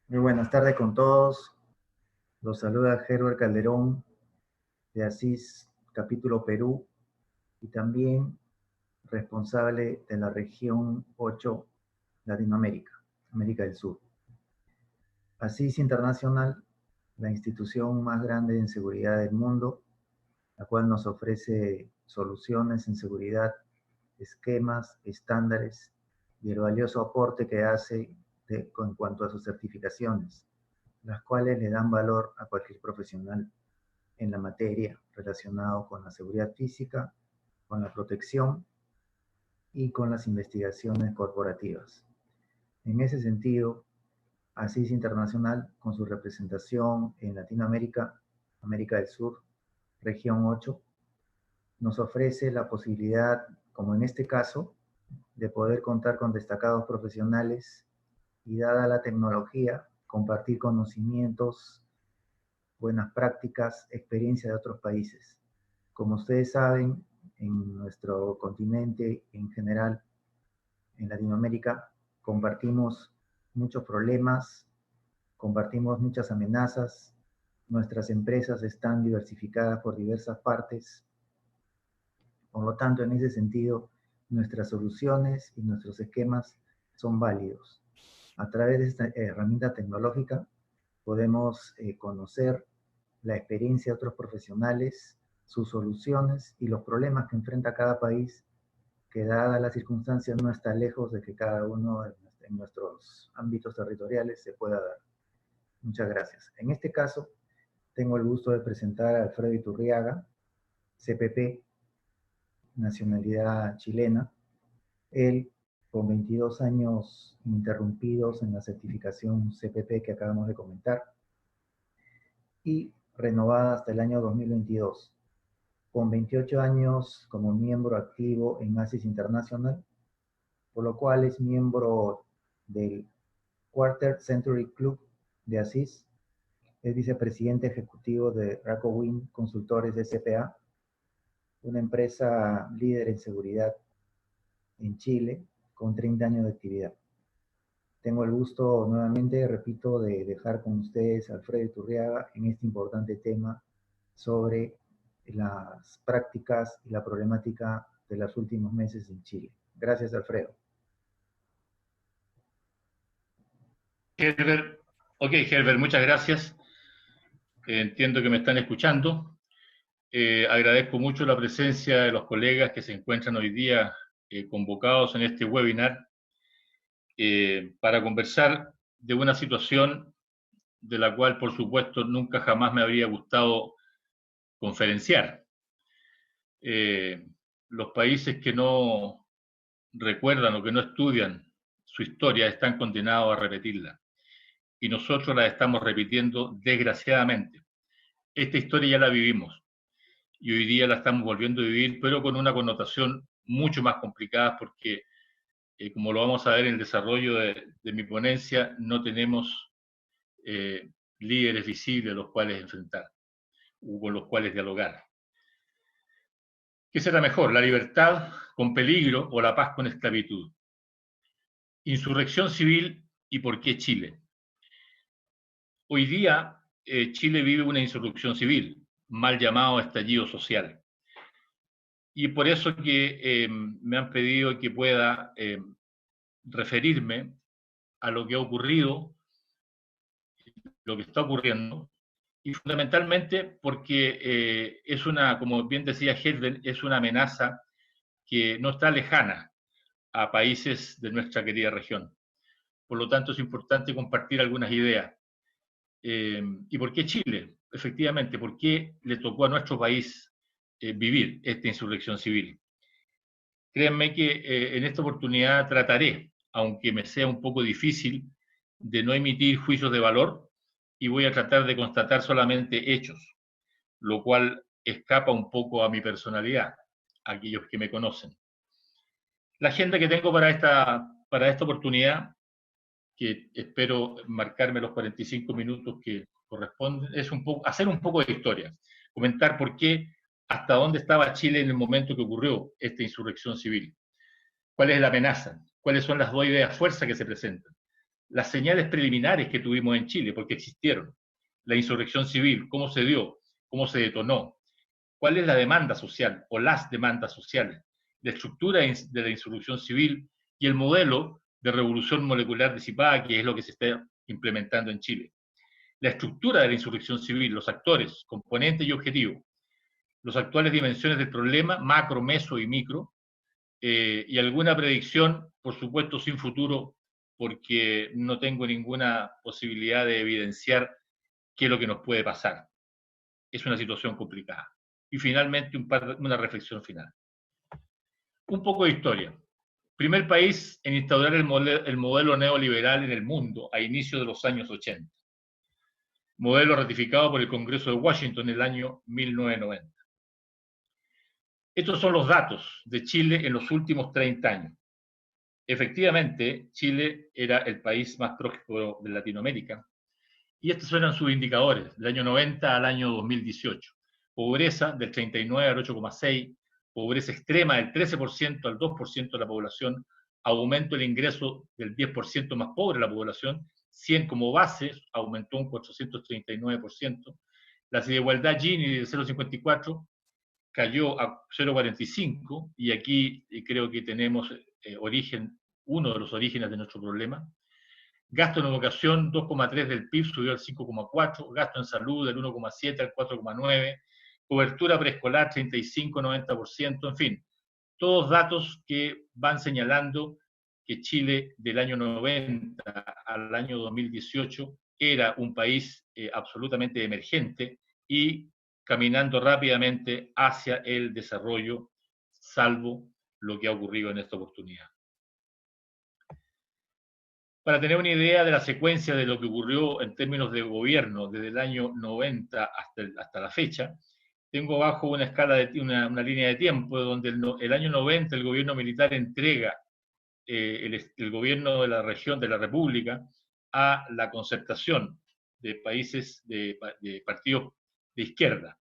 Muy buenas tardes con todos. Los saluda Herbert Calderón de Asís, capítulo Perú, y también responsable de la región 8, Latinoamérica, América del Sur. Asís Internacional, la institución más grande en seguridad del mundo, la cual nos ofrece soluciones en seguridad, esquemas, estándares y el valioso aporte que hace en cuanto a sus certificaciones, las cuales le dan valor a cualquier profesional en la materia relacionado con la seguridad física, con la protección y con las investigaciones corporativas. En ese sentido, ASIS Internacional, con su representación en Latinoamérica, América del Sur, región 8, nos ofrece la posibilidad, como en este caso, de poder contar con destacados profesionales y, dada la tecnología, compartir conocimientos, buenas prácticas, experiencia de otros países. Como ustedes saben, en nuestro continente en general, en Latinoamérica, compartimos muchos problemas, compartimos muchas amenazas, nuestras empresas están diversificadas por diversas partes, por lo tanto, en ese sentido, nuestras soluciones y nuestros esquemas son válidos. A través de esta herramienta tecnológica podemos conocer la experiencia de otros profesionales, sus soluciones y los problemas que enfrenta cada país, que dada las circunstancias no está lejos de que cada uno en nuestros ámbitos territoriales se pueda dar. Muchas gracias. En este caso, tengo el gusto de presentar a Alfredo Iturriaga, CPP, nacionalidad chilena. Él, con 22 años ininterrumpidos en la certificación CPP que acabamos de comentar, y renovada hasta el año 2022, con 28 años como miembro activo en ASIS International, por lo cual es miembro del Quarter Century Club de ASIS, es vicepresidente ejecutivo de Racowin Consultores SPA, una empresa líder en seguridad en Chile, con 30 años de actividad. Tengo el gusto nuevamente, repito, de dejar con ustedes a Alfredo Iturriaga en este importante tema sobre las prácticas y la problemática de los últimos meses en Chile. Gracias, Alfredo. Herbert, ok, Herbert, muchas gracias. Entiendo que me están escuchando. Agradezco mucho la presencia de los colegas que se encuentran hoy día convocados en este webinar para conversar de una situación de la cual, por supuesto, nunca jamás me habría gustado conferenciar. Los países que no recuerdan o que no estudian su historia están condenados a repetirla. Y nosotros la estamos repitiendo desgraciadamente. Esta historia ya la vivimos y hoy día la estamos volviendo a vivir, pero con una connotación mucho más complicada porque, como lo vamos a ver en el desarrollo de mi ponencia, no tenemos líderes visibles a los cuales enfrentar o con los cuales dialogar. ¿Qué será mejor, la libertad con peligro o la paz con esclavitud? Insurrección civil y por qué Chile. Hoy día Chile vive una insurrección civil, mal llamado estallido social. Y por eso que me han pedido que pueda referirme a lo que ha ocurrido, lo que está ocurriendo, y fundamentalmente porque es una, como bien decía Herbert, es una amenaza que no está lejana a países de nuestra querida región. Por lo tanto, es importante compartir algunas ideas. ¿Y por qué Chile? Efectivamente, ¿por qué le tocó a nuestro país vivir esta insurrección civil? Créanme que en esta oportunidad trataré, aunque me sea un poco difícil, de no emitir juicios de valor y voy a tratar de constatar solamente hechos, lo cual escapa un poco a mi personalidad, a aquellos que me conocen. La agenda que tengo para esta oportunidad, que espero marcarme los 45 minutos que corresponden, es hacer un poco de historia, comentar por qué, hasta dónde estaba Chile en el momento que ocurrió esta insurrección civil. ¿Cuál es la amenaza? ¿Cuáles son las dos ideas fuerza que se presentan? las señales preliminares que tuvimos en Chile, porque existieron. La insurrección civil, cómo se dio, cómo se detonó, cuál es la demanda social o las demandas sociales, la estructura de la insurrección civil y el modelo de revolución molecular disipada, que es lo que se está implementando en Chile. La estructura de la insurrección civil, los actores, componentes y objetivos, las actuales dimensiones del problema, macro, meso y micro, y alguna predicción, por supuesto, sin futuro, porque no tengo ninguna posibilidad de evidenciar qué es lo que nos puede pasar. Es una situación complicada. Y finalmente, una reflexión final. Un poco de historia. Primer país en instaurar el modelo neoliberal en el mundo a inicios de los años 80. Modelo ratificado por el Congreso de Washington en el año 1990. Estos son los datos de Chile en los últimos 30 años. Efectivamente, Chile era el país más próspero de Latinoamérica. Y estos eran sus indicadores, del año 90 al año 2018. Pobreza del 39 al 8,6, pobreza extrema del 13% al 2% de la población, aumento del ingreso del 10% más pobre de la población, 100 como base, aumentó un 439%. La desigualdad Gini de 0,54 cayó a 0,45 y aquí creo que tenemos uno de los orígenes de nuestro problema. Gasto en educación 2,3 del PIB subió al 5,4, gasto en salud del 1,7 al 4,9, cobertura preescolar 35-90%, en fin, todos datos que van señalando que Chile del año 90 al año 2018 era un país absolutamente emergente y caminando rápidamente hacia el desarrollo, salvo lo que ha ocurrido en esta oportunidad. Para tener una idea de la secuencia de lo que ocurrió en términos de gobierno desde el año 90 hasta la fecha, tengo abajo una escala de una línea de tiempo donde el año 90 el gobierno militar entrega el gobierno de la región, de la República, a la concertación de países, de partidos de izquierda.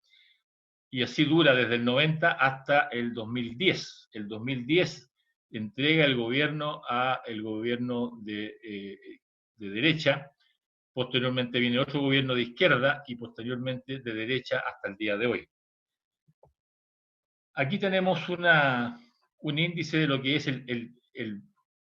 Y así dura desde el 90 hasta el 2010. El 2010 entrega el gobierno a el gobierno de derecha, posteriormente viene otro gobierno de izquierda y posteriormente de derecha hasta el día de hoy. Aquí tenemos un índice de lo que es el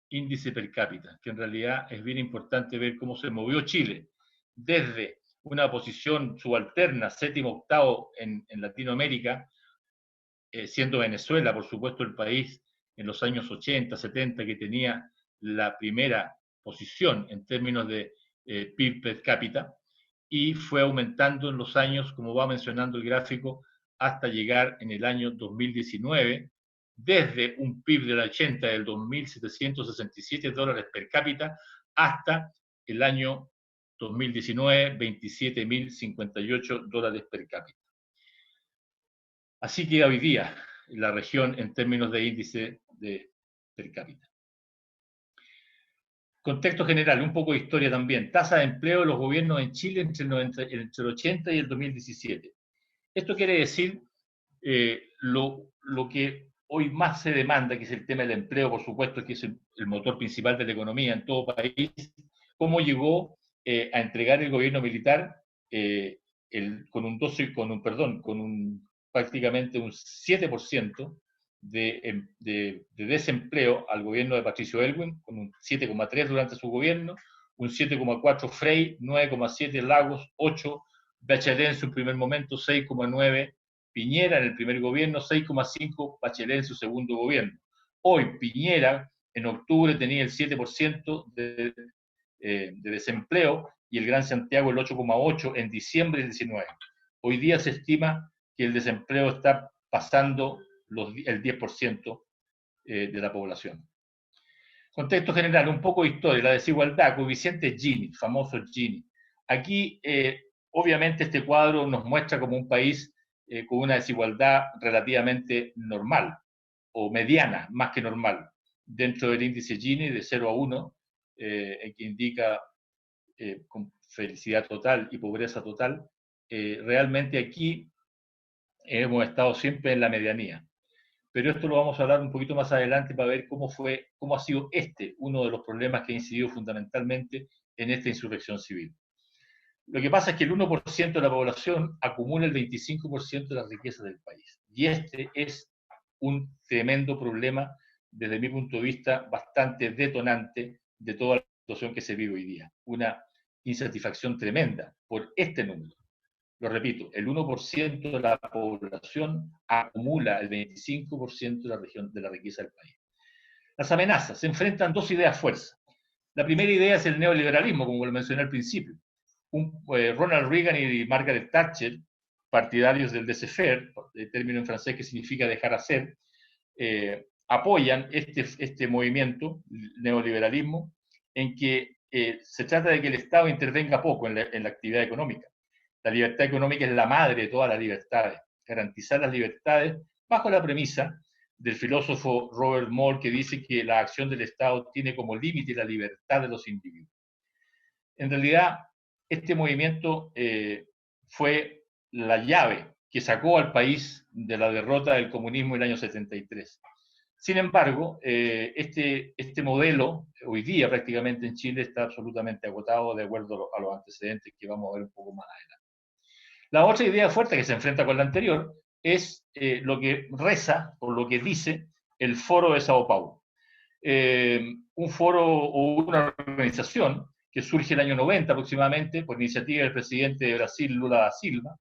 índice per cápita, que en realidad es bien importante ver cómo se movió Chile desde una posición subalterna, séptimo, octavo en Latinoamérica, siendo Venezuela, por supuesto, el país en los años 80, 70 que tenía la primera posición en términos de PIB per cápita, y fue aumentando en los años, como va mencionando el gráfico, hasta llegar en el año 2019, desde un PIB del 80 del 2.767 dólares per cápita hasta el año 2019, 27.058 dólares per cápita. Así queda hoy día la región en términos de índice per cápita. Contexto general, un poco de historia también. Tasa de empleo de los gobiernos en Chile entre el 80 y el 2017. Esto quiere decir lo que hoy más se demanda, que es el tema del empleo, por supuesto, que es el motor principal de la economía en todo país. Cómo llegó a entregar el gobierno militar prácticamente un 7% de desempleo al gobierno de Patricio Aylwin, con un 7,3 durante su gobierno, un 7,4 Frey, 9,7 Lagos, 8 Bachelet en su primer momento, 6,9 Piñera en el primer gobierno, 6,5 Bachelet en su segundo gobierno. Hoy Piñera en octubre tenía el 7% de desempleo y el Gran Santiago el 8,8 en diciembre del 19. Hoy día se estima que el desempleo está pasando el 10% de la población. Contexto general, un poco de historia, la desigualdad, coeficiente Gini, famoso Gini. Aquí, obviamente, este cuadro nos muestra como un país con una desigualdad relativamente normal, o mediana, más que normal, dentro del índice Gini de 0 a 1, que indica con felicidad total y pobreza total. Realmente aquí hemos estado siempre en la medianía. pero esto lo vamos a hablar un poquito más adelante para ver cómo ha sido uno de los problemas que ha incidido fundamentalmente en esta insurrección civil. Lo que pasa es que el 1% de la población acumula el 25% de las riquezas del país. Y este es un tremendo problema, desde mi punto de vista, bastante detonante de toda la situación que se vive hoy día. Una insatisfacción tremenda por este número. Lo repito, el 1% de la población acumula el 25% de la riqueza del país. Las amenazas se enfrentan dos ideas fuerza. La primera idea es el neoliberalismo, como lo mencioné al principio. Ronald Reagan y Margaret Thatcher, partidarios del laissez-faire, el término en francés que significa dejar hacer, apoyan este movimiento, neoliberalismo, en que se trata de que el Estado intervenga poco en la actividad económica. La libertad económica es la madre de todas las libertades. Garantizar las libertades bajo la premisa del filósofo Robert Moore, que dice que la acción del Estado tiene como límite la libertad de los individuos. En realidad, este movimiento fue la llave que sacó al país de la derrota del comunismo en el año 73. Sin embargo, este modelo hoy día prácticamente en Chile está absolutamente agotado de acuerdo a los antecedentes que vamos a ver un poco más adelante. La otra idea fuerte que se enfrenta con la anterior es lo que reza o lo que dice el Foro de Sao Paulo. Un foro o una organización que surge en el año 90 aproximadamente por iniciativa del presidente de Brasil, Lula da Silva,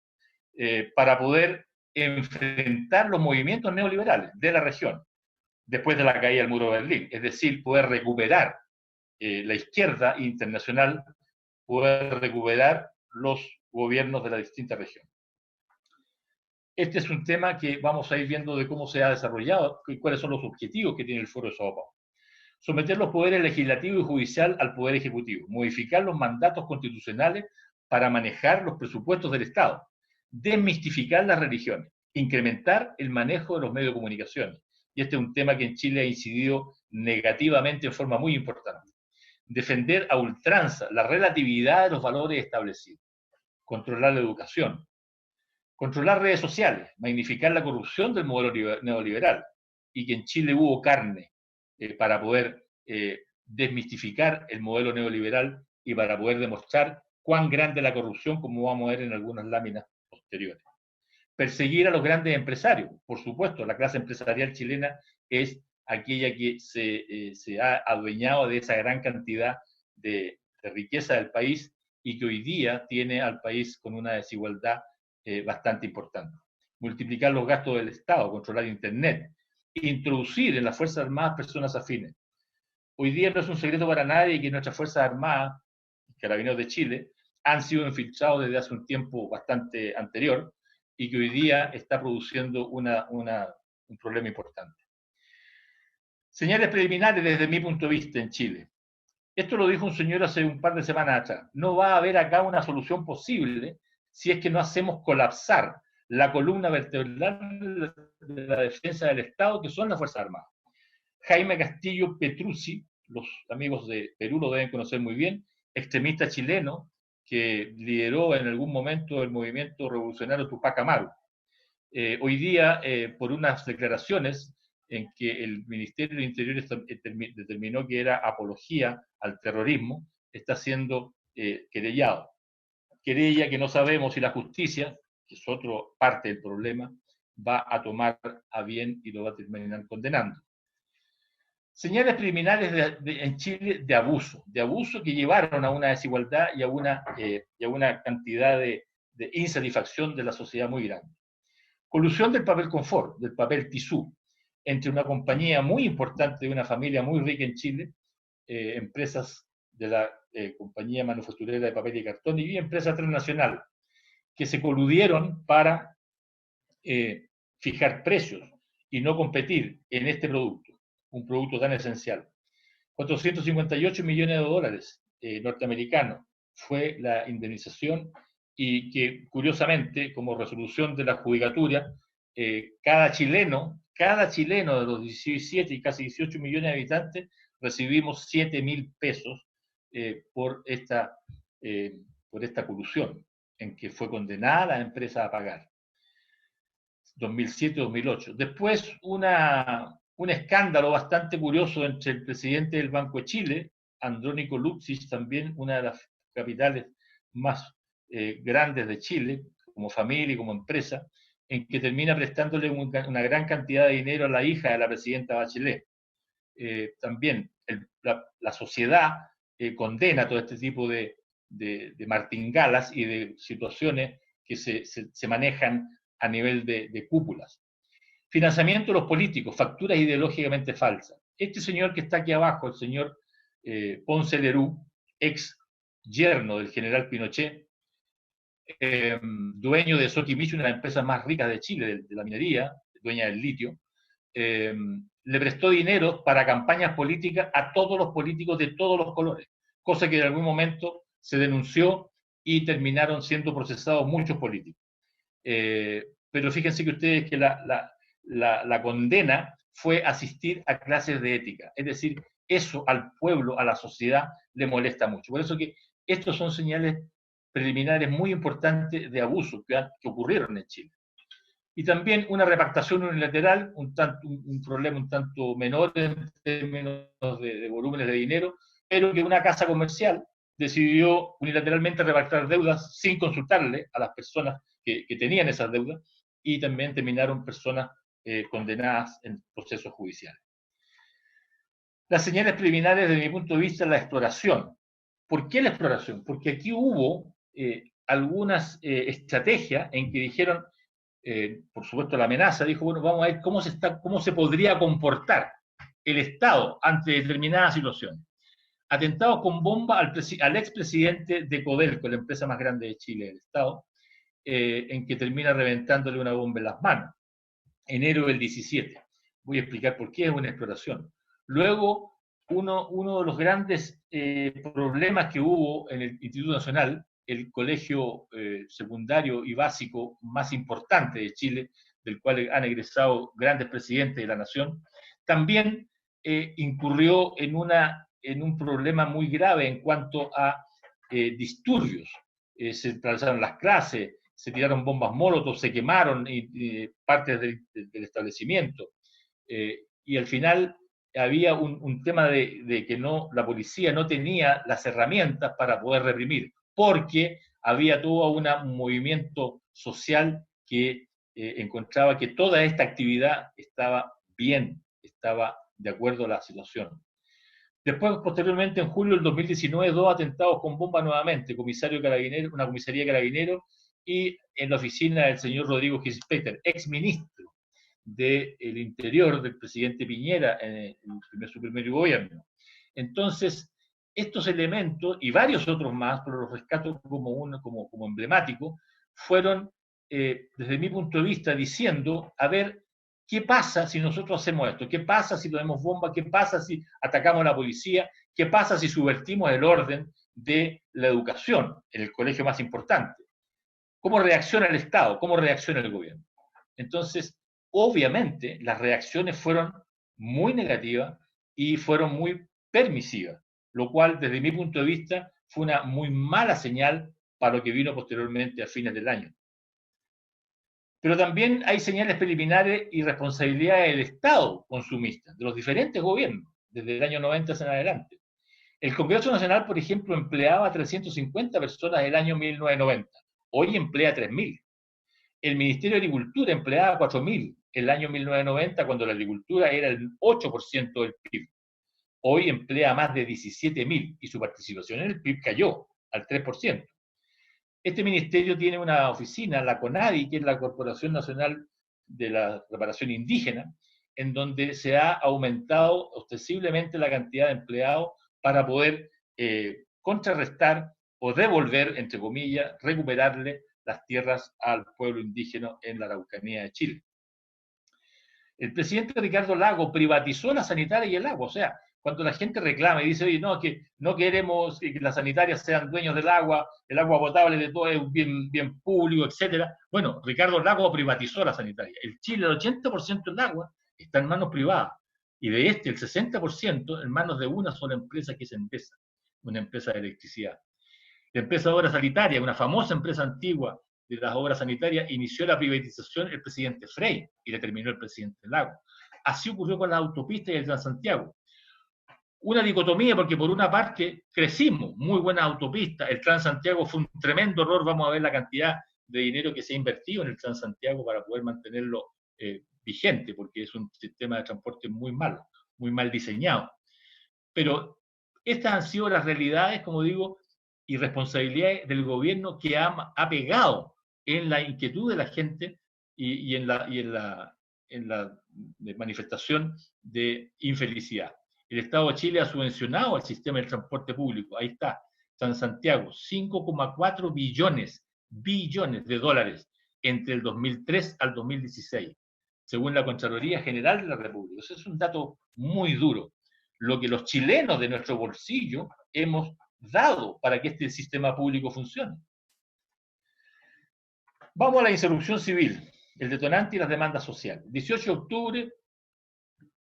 para poder enfrentar los movimientos neoliberales de la región después de la caída del muro de Berlín, es decir, poder recuperar la izquierda internacional, poder recuperar los gobiernos de la distinta región. Este es un tema que vamos a ir viendo de cómo se ha desarrollado y cuáles son los objetivos que tiene el Foro de Sao Paulo. Someter los poderes legislativo y judicial al poder ejecutivo, modificar los mandatos constitucionales para manejar los presupuestos del Estado, desmistificar las religiones, incrementar el manejo de los medios de comunicación. Y este es un tema que en Chile ha incidido negativamente en forma muy importante. Defender a ultranza la relatividad de los valores establecidos, controlar la educación, controlar redes sociales, magnificar la corrupción del modelo neoliberal, y que en Chile hubo carne para poder desmistificar el modelo neoliberal y para poder demostrar cuán grande es la corrupción, como vamos a ver en algunas láminas posteriores. Perseguir a los grandes empresarios. Por supuesto, la clase empresarial chilena es aquella que se ha adueñado de esa gran cantidad de riqueza del país y que hoy día tiene al país con una desigualdad bastante importante. Multiplicar los gastos del Estado, controlar Internet, introducir en las Fuerzas Armadas personas afines. Hoy día no es un secreto para nadie que nuestras Fuerzas Armadas, Carabineros de Chile, han sido infiltrados desde hace un tiempo bastante anterior y que hoy día está produciendo un problema importante. Señales preliminares desde mi punto de vista en Chile. Esto lo dijo un señor hace un par de semanas atrás. No va a haber acá una solución posible si es que no hacemos colapsar la columna vertebral de la defensa del Estado, que son las Fuerzas Armadas. Jaime Castillo Petrucci, los amigos de Perú lo deben conocer muy bien, extremista chileno que lideró en algún momento el movimiento revolucionario Tupac Amaru. Hoy día, por unas declaraciones en que el Ministerio del Interior determinó que era apología al terrorismo, está siendo querellado. Querella que no sabemos si la justicia, que es otra parte del problema, va a tomar a bien y lo va a terminar condenando. Señales preliminares en Chile de abuso que llevaron a una desigualdad y a una cantidad de insatisfacción de la sociedad muy grande. Colusión del papel confort, del papel tisú, entre una compañía muy importante de una familia muy rica en Chile, empresas de la compañía manufacturera de papel y cartón y empresas transnacionales que se coludieron para fijar precios y no competir en este producto, un producto tan esencial. 458 millones de dólares norteamericanos fue la indemnización y que curiosamente, como resolución de la judicatura, cada chileno de los 17 y casi 18 millones de habitantes recibimos 7.000 pesos por esta colusión en que fue condenada la empresa a pagar. 2007-2008. Después un escándalo bastante curioso entre el presidente del Banco de Chile, Andrónico Luksic, también una de las capitales más grandes de Chile, como familia y como empresa, en que termina prestándole una gran cantidad de dinero a la hija de la presidenta Bachelet. También la sociedad condena todo este tipo de martingalas y de situaciones que se manejan a nivel de cúpulas. Financiamiento de los políticos, facturas ideológicamente falsas. Este señor que está aquí abajo, el señor Ponce Lerú, ex yerno del general Pinochet, dueño de Sokimich, una de las empresas más ricas de Chile, de la minería, dueña del litio, le prestó dinero para campañas políticas a todos los políticos de todos los colores, cosa que en algún momento se denunció y terminaron siendo procesados muchos políticos. Pero fíjense que ustedes que la condena fue asistir a clases de ética, es decir, eso al pueblo, a la sociedad, le molesta mucho. Por eso que estos son señales preliminares muy importantes de abusos que ocurrieron en Chile. Y también una repactación unilateral, un problema un tanto menor en términos de volúmenes de dinero, pero que una casa comercial decidió unilateralmente repactar deudas sin consultarle a las personas que tenían esas deudas, y también terminaron personas condenadas en procesos judiciales. Las señales preliminares, desde mi punto de vista, la exploración. ¿Por qué la exploración? Porque aquí hubo algunas estrategias en que dijeron, por supuesto la amenaza, dijo, bueno, vamos a ver cómo se podría comportar el Estado ante determinadas situaciones. Atentados con bomba al expresidente de Codelco, la empresa más grande de Chile, el Estado, en que termina reventándole una bomba en las manos, enero del 17. Voy a explicar por qué es una exploración. Luego, uno de los grandes problemas que hubo en el Instituto Nacional, el colegio secundario y básico más importante de Chile, del cual han egresado grandes presidentes de la nación, también incurrió en un problema muy grave en cuanto a disturbios. Se realizaron las clases, se tiraron bombas molotov, se quemaron partes del establecimiento. Y al final había un tema de que la policía no tenía las herramientas para poder reprimir, porque había todo un movimiento social que encontraba que toda esta actividad estaba bien, estaba de acuerdo a la situación. Después, posteriormente, en julio del 2019, 2 atentados con bomba nuevamente, una comisaría de carabineros, y en la oficina del señor Rodrigo Gispeter, ex ministro del Interior del presidente Piñera en su primer gobierno. Entonces, estos elementos y varios otros más, pero los rescato como emblemáticos, fueron, desde mi punto de vista, diciendo, a ver, ¿qué pasa si nosotros hacemos esto? ¿Qué pasa si ponemos bomba? ¿Qué pasa si atacamos a la policía? ¿Qué pasa si subvertimos el orden de la educación en el colegio más importante? ¿Cómo reacciona el Estado? ¿Cómo reacciona el gobierno? Entonces, obviamente, las reacciones fueron muy negativas y fueron muy permisivas, lo cual, desde mi punto de vista, fue una muy mala señal para lo que vino posteriormente a fines del año. Pero también hay señales preliminares y responsabilidades del Estado consumista, de los diferentes gobiernos, desde el año 90 en adelante. El Congreso Nacional, por ejemplo, empleaba a 350 personas el año 1990. Hoy emplea 3.000. El Ministerio de Agricultura empleaba 4.000 el año 1990, cuando la agricultura era el 8% del PIB. Hoy emplea más de 17.000 y su participación en el PIB cayó al 3%. Este ministerio tiene una oficina, la CONADI, que es la Corporación Nacional de la Reparación Indígena, en donde se ha aumentado ostensiblemente la cantidad de empleados para poder contrarrestar o devolver, entre comillas, recuperarle las tierras al pueblo indígena en la Araucanía de Chile. El presidente Ricardo Lagos privatizó la sanitaria y el agua, o sea, cuando la gente reclama y dice, oye, no, que no queremos que las sanitarias sean dueños del agua, el agua potable de todo es un bien público, etc. Bueno, Ricardo Lagos privatizó la sanitaria. En Chile el 80% del agua está en manos privadas, y de el 60% en manos de una sola empresa, que es Endesa, una empresa de electricidad. La empresa Obras Sanitarias, una famosa empresa antigua de las obras sanitarias, inició la privatización el presidente Frei y le terminó el presidente Lago. Así ocurrió con las autopistas y el Transantiago. Una dicotomía, porque por una parte crecimos, muy buenas autopistas, el Transantiago fue un tremendo error, vamos a ver la cantidad de dinero que se ha invertido en el Transantiago para poder mantenerlo vigente, porque es un sistema de transporte muy malo, muy mal diseñado. Pero estas han sido las realidades, como digo, y responsabilidades del gobierno que ha pegado en la inquietud de la gente y en la manifestación de infelicidad. El Estado de Chile ha subvencionado el sistema del transporte público. Ahí está, Transantiago, 5,4 billones de dólares entre el 2003 al 2016, según la Contraloría General de la República. Eso es un dato muy duro. Lo que los chilenos de nuestro bolsillo hemos dado para que este sistema público funcione. Vamos a la insurrección civil, el detonante y las demandas sociales. 18 de octubre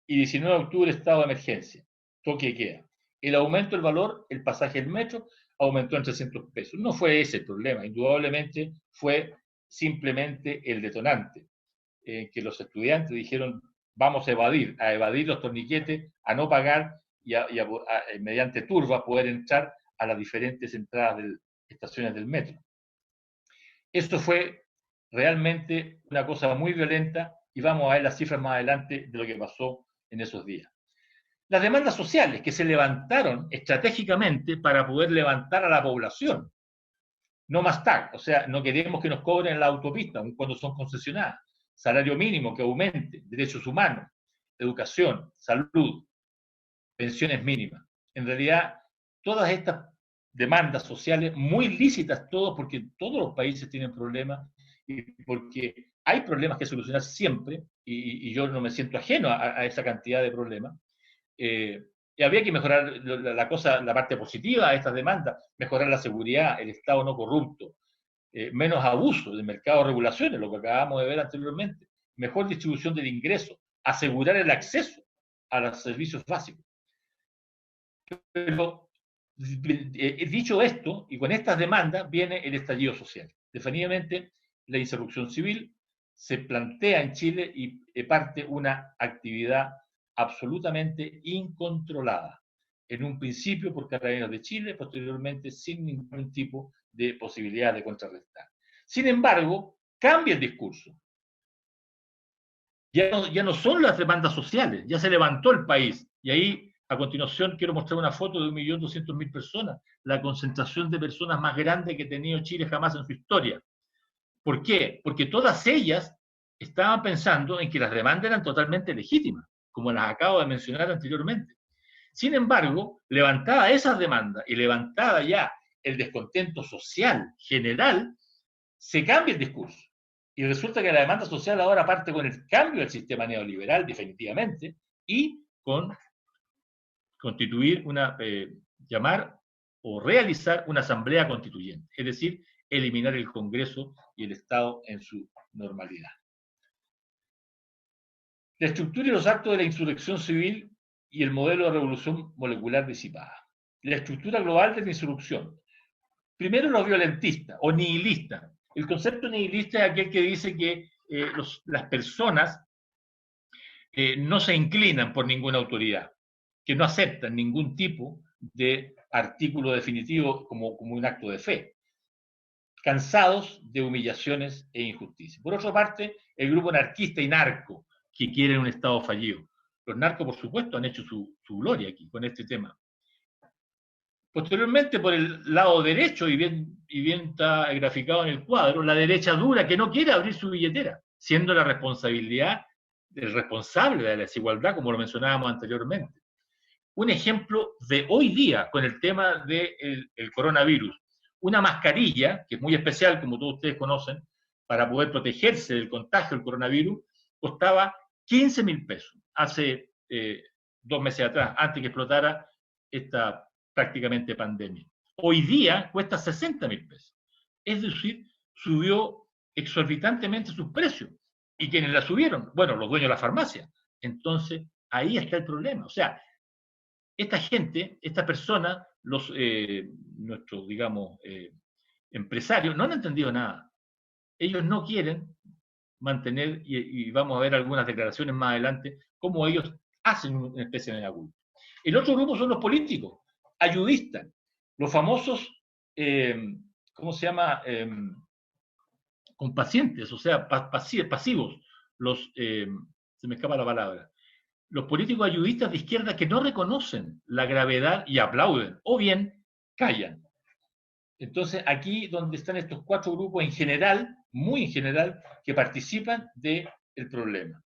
y 19 de octubre, estado de emergencia, toque de queda. El aumento del valor, el pasaje del metro, aumentó en 300 pesos. No fue ese el problema, indudablemente fue simplemente el detonante, que los estudiantes dijeron, vamos a evadir los torniquetes, a no pagar y mediante turbas poder entrar a las diferentes entradas de estaciones del metro. Esto fue realmente una cosa muy violenta y vamos a ver las cifras más adelante de lo que pasó en esos días. Las demandas sociales que se levantaron estratégicamente para poder levantar a la población. No más tag, o sea, no queremos que nos cobren la autopista, aun cuando son concesionadas. Salario mínimo que aumente, derechos humanos, educación, salud, pensiones mínimas. En realidad, todas estas demandas sociales, muy lícitas todos, porque todos los países tienen problemas y porque hay problemas que solucionar siempre, y yo no me siento ajeno a esa cantidad de problemas. Y habría que mejorar la parte positiva de estas demandas, mejorar la seguridad, el Estado no corrupto, menos abuso del mercado de regulaciones, lo que acabamos de ver anteriormente, mejor distribución del ingreso, asegurar el acceso a los servicios básicos. Pero dicho esto, y con estas demandas viene el estallido social. Definitivamente, la insurrección civil se plantea en Chile y parte una actividad absolutamente incontrolada. En un principio por Carabineros de Chile, posteriormente sin ningún tipo de posibilidad de contrarrestar. Sin embargo, cambia el discurso. Ya no son las demandas sociales, ya se levantó el país. Y ahí, a continuación, quiero mostrar una foto de 1.200.000 personas, la concentración de personas más grande que ha tenido Chile jamás en su historia. ¿Por qué? Porque todas ellas estaban pensando en que las demandas eran totalmente legítimas, como las acabo de mencionar anteriormente. Sin embargo, levantada esas demandas y levantada ya el descontento social general, se cambia el discurso. Y resulta que la demanda social ahora parte con el cambio del sistema neoliberal, definitivamente, y con constituir llamar o realizar una asamblea constituyente, es decir, eliminar el Congreso y el Estado en su normalidad. La estructura y los actos de la insurrección civil y el modelo de revolución molecular disipada. La estructura global de la insurrección. Primero, los violentistas o nihilistas. El concepto nihilista es aquel que dice que las personas no se inclinan por ninguna autoridad, que no aceptan ningún tipo de artículo definitivo como un acto de fe, cansados de humillaciones e injusticias. Por otra parte, el grupo anarquista y narco, que quieren un Estado fallido. Los narcos, por supuesto, han hecho su gloria aquí con este tema. Posteriormente, por el lado derecho, y bien está graficado en el cuadro, la derecha dura que no quiere abrir su billetera, siendo la responsabilidad del responsable de la desigualdad, como lo mencionábamos anteriormente. Un ejemplo de hoy día con el tema del coronavirus. Una mascarilla, que es muy especial, como todos ustedes conocen, para poder protegerse del contagio del coronavirus, costaba 15.000 pesos hace 2 meses atrás, antes que explotara esta prácticamente pandemia. Hoy día cuesta 60.000 pesos. Es decir, subió exorbitantemente sus precios. ¿Y quiénes la subieron? Bueno, los dueños de la farmacia. Entonces, ahí está el problema. O sea, esta gente, esta persona, nuestros, digamos, empresarios, no han entendido nada. ellos no quieren mantener, y vamos a ver algunas declaraciones más adelante, cómo ellos hacen una especie de mea culpa. El otro grupo son los políticos, ayudistas, los famosos, ¿cómo se llama? Compacientes, o sea, pasivos, se me escapa la palabra, los políticos ayudistas de izquierda que no reconocen la gravedad y aplauden, o bien callan. Entonces, aquí donde están estos cuatro grupos en general, muy en general, que participan del problema.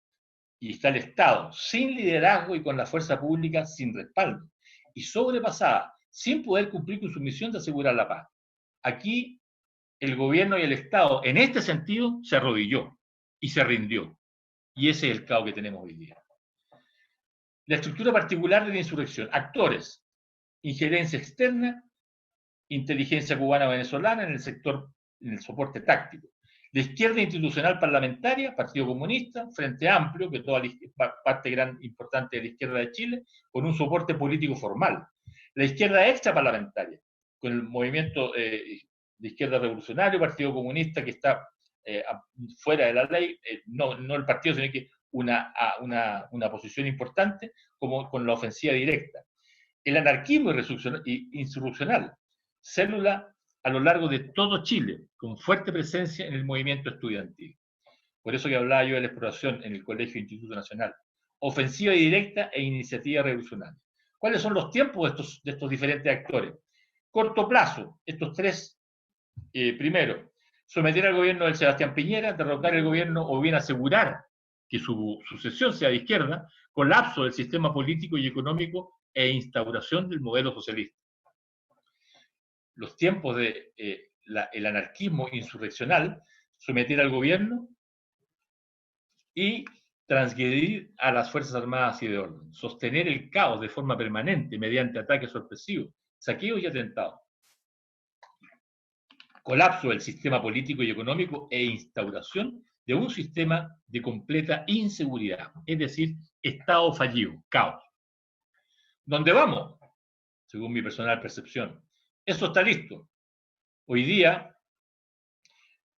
Y está el Estado, sin liderazgo y con la fuerza pública sin respaldo. Y sobrepasada, sin poder cumplir con su misión de asegurar la paz. Aquí el gobierno y el Estado, en este sentido, se arrodilló y se rindió. Y ese es el caos que tenemos hoy día. La estructura particular de la insurrección. Actores, injerencia externa, inteligencia cubana-venezolana en el sector, en el soporte táctico. La izquierda institucional parlamentaria, Partido Comunista, Frente Amplio, que toda parte gran importante de la izquierda de Chile, con un soporte político formal. La izquierda extraparlamentaria, con el movimiento de izquierda revolucionario, Partido Comunista, que está fuera de la ley, no el partido, sino que una posición importante, como con la ofensiva directa. El anarquismo insurreccional, célula a lo largo de todo Chile, con fuerte presencia en el movimiento estudiantil. Por eso que hablaba yo de la exploración en el Colegio Instituto Nacional. Ofensiva directa e iniciativa revolucionaria. ¿Cuáles son los tiempos de estos diferentes actores? Corto plazo, estos tres. Primero, someter al gobierno del Sebastián Piñera, derrocar el gobierno o bien asegurar que su sucesión sea de izquierda, colapso del sistema político y económico e instauración del modelo socialista. Los tiempos del anarquismo insurreccional, someter al gobierno y transgredir a las Fuerzas Armadas y de orden, sostener el caos de forma permanente mediante ataques sorpresivos, saqueos y atentados. Colapso del sistema político y económico e instauración de un sistema de completa inseguridad, es decir, Estado fallido, caos. ¿Dónde vamos? Según mi personal percepción. Eso está listo. Hoy día,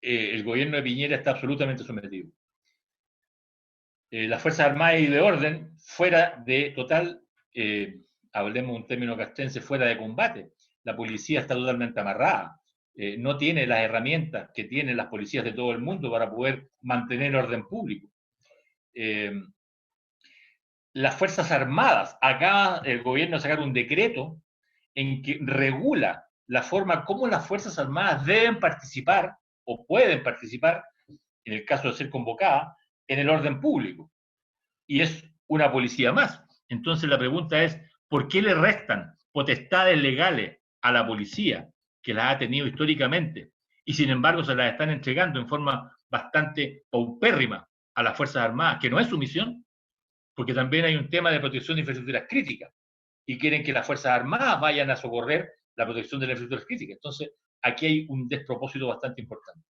el gobierno de Piñera está absolutamente sometido. Las Fuerzas Armadas y de orden, fuera de total, hablemos un término castrense, fuera de combate. La policía está totalmente amarrada. No tiene las herramientas que tienen las policías de todo el mundo para poder mantener orden público. Las Fuerzas Armadas, acá el gobierno sacar un decreto en que regula la forma como las Fuerzas Armadas deben participar o pueden participar, en el caso de ser convocadas, en el orden público. Y es una policía más. Entonces la pregunta es, ¿por qué le restan potestades legales a la policía, que las ha tenido históricamente, y sin embargo se las están entregando en forma bastante paupérrima a las Fuerzas Armadas, que no es su misión? Porque también hay un tema de protección de infraestructuras críticas, y quieren que las Fuerzas Armadas vayan a socorrer la protección de las infraestructuras críticas. Entonces, aquí hay un despropósito bastante importante.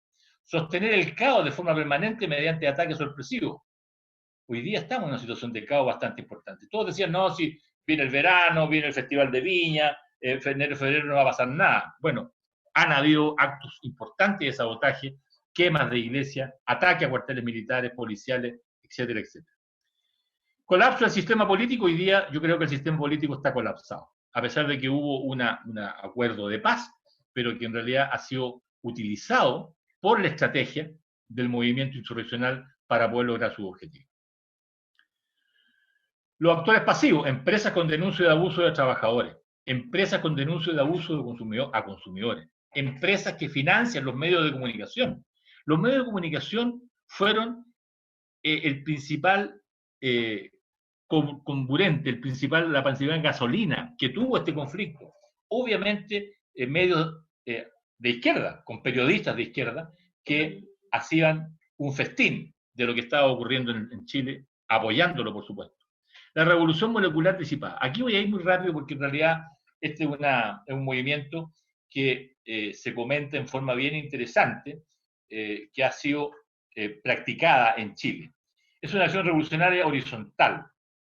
Sostener el caos de forma permanente mediante ataques sorpresivos. Hoy día estamos en una situación de caos bastante importante. Todos decían, no, si viene el verano, viene el Festival de Viña, en febrero no va a pasar nada. Bueno, han habido actos importantes de sabotaje, quemas de iglesias, ataques a cuarteles militares, policiales, etcétera, etcétera. Colapso del sistema político. Hoy día yo creo que el sistema político está colapsado, a pesar de que hubo un acuerdo de paz, pero que en realidad ha sido utilizado por la estrategia del movimiento insurreccional para poder lograr sus objetivos. Los actores pasivos, empresas con denuncia de abuso de trabajadores, empresas con denuncia de abuso a consumidores, empresas que financian los medios de comunicación. Los medios de comunicación fueron el principal comburente, la principal gasolina que tuvo este conflicto. Obviamente, medios de izquierda, con periodistas de izquierda, que hacían un festín de lo que estaba ocurriendo en Chile, apoyándolo, por supuesto. La revolución molecular disipada. Aquí voy a ir muy rápido porque en realidad este es un movimiento que se comenta en forma bien interesante, que ha sido practicada en Chile. Es una acción revolucionaria horizontal.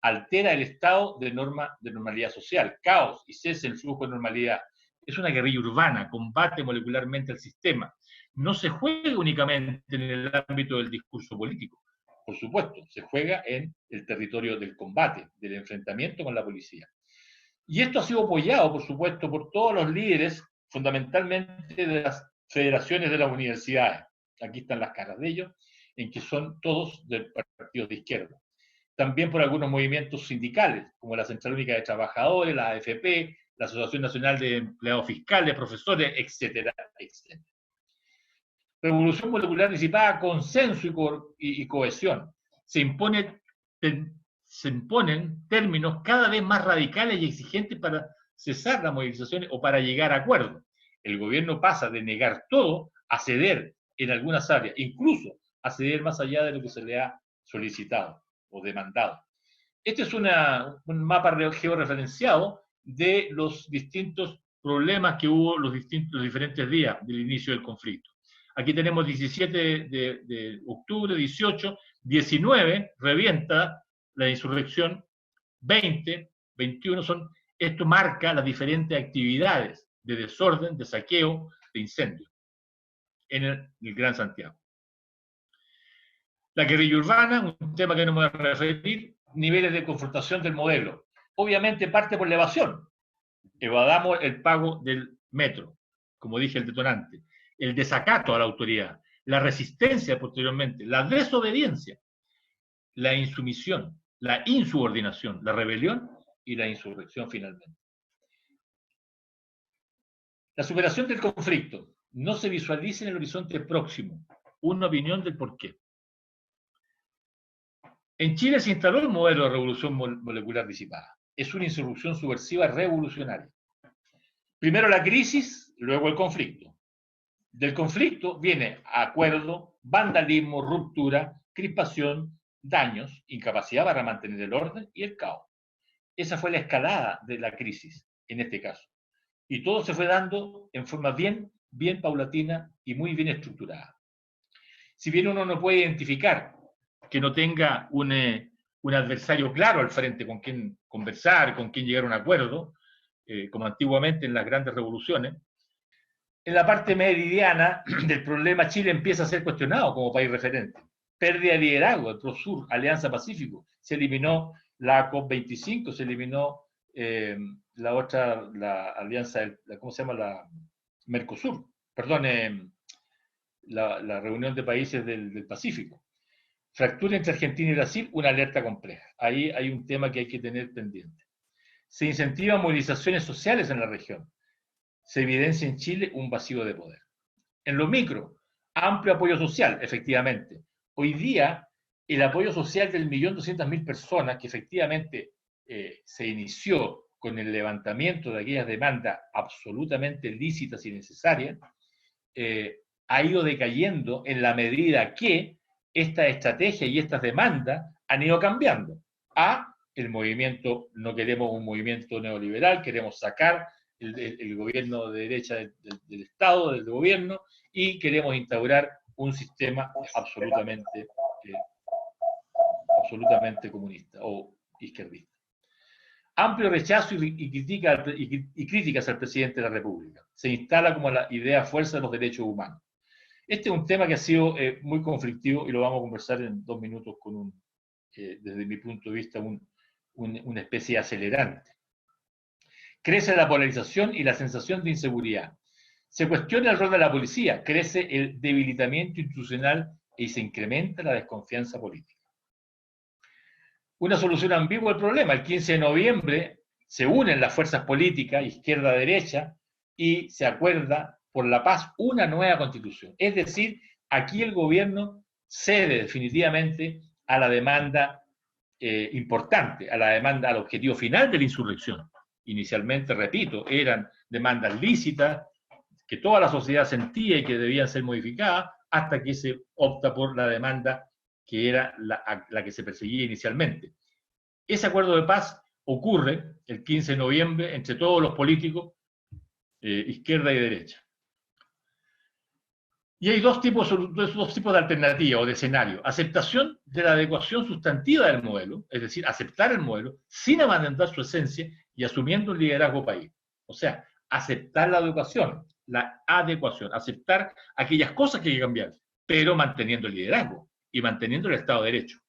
Altera el estado de normalidad social, caos y cese el flujo de normalidad. es una guerrilla urbana, combate molecularmente al sistema. No se juega únicamente en el ámbito del discurso político, por supuesto, se juega en el territorio del combate, del enfrentamiento con la policía. Y esto ha sido apoyado, por supuesto, por todos los líderes, fundamentalmente de las federaciones de las universidades. Aquí están las caras de ellos, en que son todos del partido de izquierda. También por algunos movimientos sindicales, como la Central Única de Trabajadores, la AFP, la Asociación Nacional de Empleados Fiscales, Profesores, etcétera, etcétera. Revolución molecular disipada, consenso y cohesión. Se imponen términos cada vez más radicales y exigentes para cesar las movilizaciones o para llegar a acuerdos. El gobierno pasa de negar todo a ceder en algunas áreas, incluso a ceder más allá de lo que se le ha solicitado o demandado. Este es un mapa georreferenciado de los distintos problemas que hubo los diferentes días del inicio del conflicto. Aquí tenemos 17 de octubre, 18, 19, revienta la insurrección, 20, 21 son, esto marca las diferentes actividades de desorden, de saqueo, de incendio en el Gran Santiago. La guerrilla urbana, un tema que no me voy a referir, niveles de confrontación del modelo. Obviamente parte por la evasión. Evadamos el pago del metro, como dije, el detonante. El desacato a la autoridad, la resistencia posteriormente, la desobediencia, la insumisión, la insubordinación, la rebelión y la insurrección finalmente. La superación del conflicto no se visualiza en el horizonte próximo. Una opinión del porqué. En Chile se instaló el modelo de revolución molecular disipada. Es una insurrección subversiva revolucionaria. Primero la crisis, luego el conflicto. Del conflicto viene acuerdo, vandalismo, ruptura, crispación, daños, incapacidad para mantener el orden y el caos. Esa fue la escalada de la crisis, en este caso. Y todo se fue dando en forma bien paulatina y muy bien estructurada. Si bien uno no puede identificar que no tenga un adversario claro al frente con quien conversar, con quien llegar a un acuerdo, como antiguamente en las grandes revoluciones, en la parte meridiana del problema Chile empieza a ser cuestionado como país referente. Pérdida de liderazgo, el ProSur, Alianza Pacífico, se eliminó la COP25, se eliminó la alianza, ¿cómo se llama? La Mercosur, perdón, la reunión de países del Pacífico. Fractura entre Argentina y Brasil, una alerta compleja. Ahí hay un tema que hay que tener pendiente. Se incentivan movilizaciones sociales en la región. Se evidencia en Chile un vacío de poder. En lo micro, amplio apoyo social, efectivamente. Hoy día, el apoyo social del 1.200.000 personas, que efectivamente se inició con el levantamiento de aquellas demandas absolutamente lícitas y necesarias, ha ido decayendo en la medida que esta estrategia y estas demandas han ido cambiando. El movimiento, no queremos un movimiento neoliberal, queremos sacar el gobierno de derecha del Estado, del gobierno, y queremos instaurar un sistema absolutamente comunista o izquierdista. Amplio rechazo y críticas al presidente de la República. Se instala como la idea fuerza de los derechos humanos. Este es un tema que ha sido muy conflictivo y lo vamos a conversar en 2 minutos con desde mi punto de vista, una especie de acelerante. Crece la polarización y la sensación de inseguridad. Se cuestiona el rol de la policía, crece el debilitamiento institucional y se incrementa la desconfianza política. Una solución ambigua al problema. El 15 de noviembre se unen las fuerzas políticas, izquierda-derecha, y se acuerda por la paz una nueva constitución. Es decir, aquí el gobierno cede definitivamente a la demanda importante, a la demanda, al objetivo final de la insurrección. Inicialmente, repito, eran demandas lícitas que toda la sociedad sentía y que debían ser modificadas, hasta que se opta por la demanda que era la que se perseguía inicialmente. Ese acuerdo de paz ocurre el 15 de noviembre entre todos los políticos, izquierda y derecha. Y hay dos tipos de alternativas o de escenario. Aceptación de la adecuación sustantiva del modelo, es decir, aceptar el modelo sin abandonar su esencia y asumiendo un liderazgo país. O sea, aceptar la adecuación, aceptar aquellas cosas que hay que cambiar, pero manteniendo el liderazgo y manteniendo el Estado de Derecho.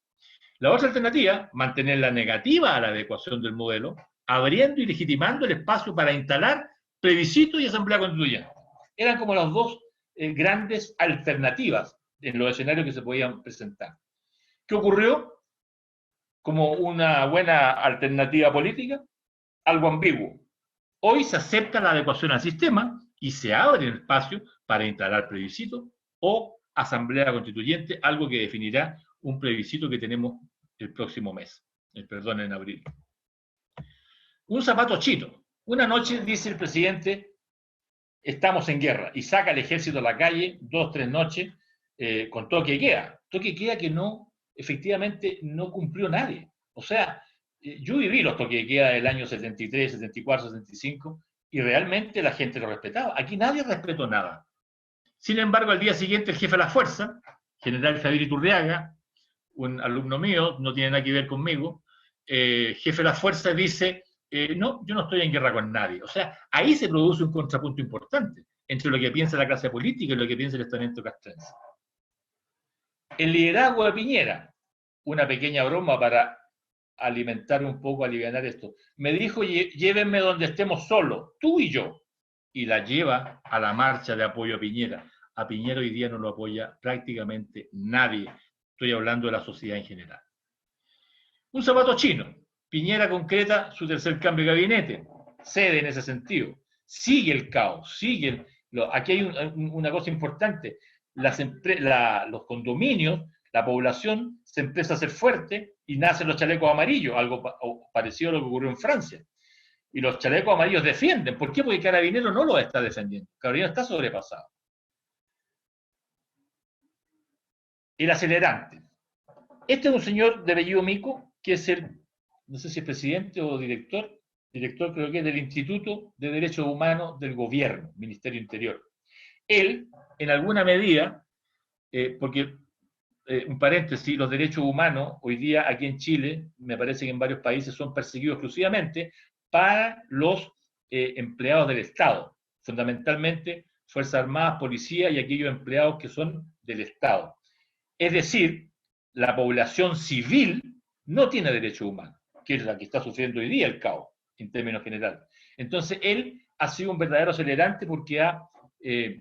La otra alternativa, mantener la negativa a la adecuación del modelo, abriendo y legitimando el espacio para instalar plebiscito y asamblea constituyente. Eran como las dos grandes alternativas en los escenarios que se podían presentar. ¿Qué ocurrió? Como una buena alternativa política, algo ambiguo. Hoy se acepta la adecuación al sistema y se abre el espacio para instalar plebiscito o asamblea constituyente, algo que definirá un plebiscito que tenemos el próximo mes, en abril. Un zapato chino. Una noche dice el presidente, estamos en guerra, y saca el ejército a la calle 2 o 3 noches con toque de queda. Toque de queda que no, efectivamente, no cumplió nadie. O sea, yo viví los toques de queda del año 73, 74, 75, y realmente la gente lo respetaba. Aquí nadie respetó nada. Sin embargo, al día siguiente el jefe de la fuerza, general Javier Iturriaga, un alumno mío, no tiene nada que ver conmigo, jefe de la fuerza dice, no, yo no estoy en guerra con nadie. O sea, ahí se produce un contrapunto importante entre lo que piensa la clase política y lo que piensa el estamento castrense. El liderazgo de Piñera, una pequeña broma para alimentar un poco, aliviar esto. Me dijo, llévenme donde estemos solos, tú y yo. Y la lleva a la marcha de apoyo a Piñera. A Piñera hoy día no lo apoya prácticamente nadie. Estoy hablando de la sociedad en general. Un zapato chino. Piñera concreta su tercer cambio de gabinete. Cede en ese sentido. Sigue el caos, aquí hay una cosa importante. Los condominios, la población se empieza a hacer fuerte y nacen los chalecos amarillos, algo parecido a lo que ocurrió en Francia. Y los chalecos amarillos defienden. ¿Por qué? Porque Carabineros no los está defendiendo. Carabineros está sobrepasado. El acelerante. Este es un señor de apellido Mico, que es no sé si es presidente o director creo que es del Instituto de Derechos Humanos del Gobierno, Ministerio Interior. Él, en alguna medida, porque, un paréntesis, los derechos humanos, hoy día aquí en Chile, me parece que en varios países son perseguidos exclusivamente para los empleados del Estado, fundamentalmente Fuerzas Armadas, Policía y aquellos empleados que son del Estado. Es decir, la población civil no tiene derechos humanos, que es la que está sufriendo hoy día el caos, en términos generales. Entonces, él ha sido un verdadero acelerante porque ha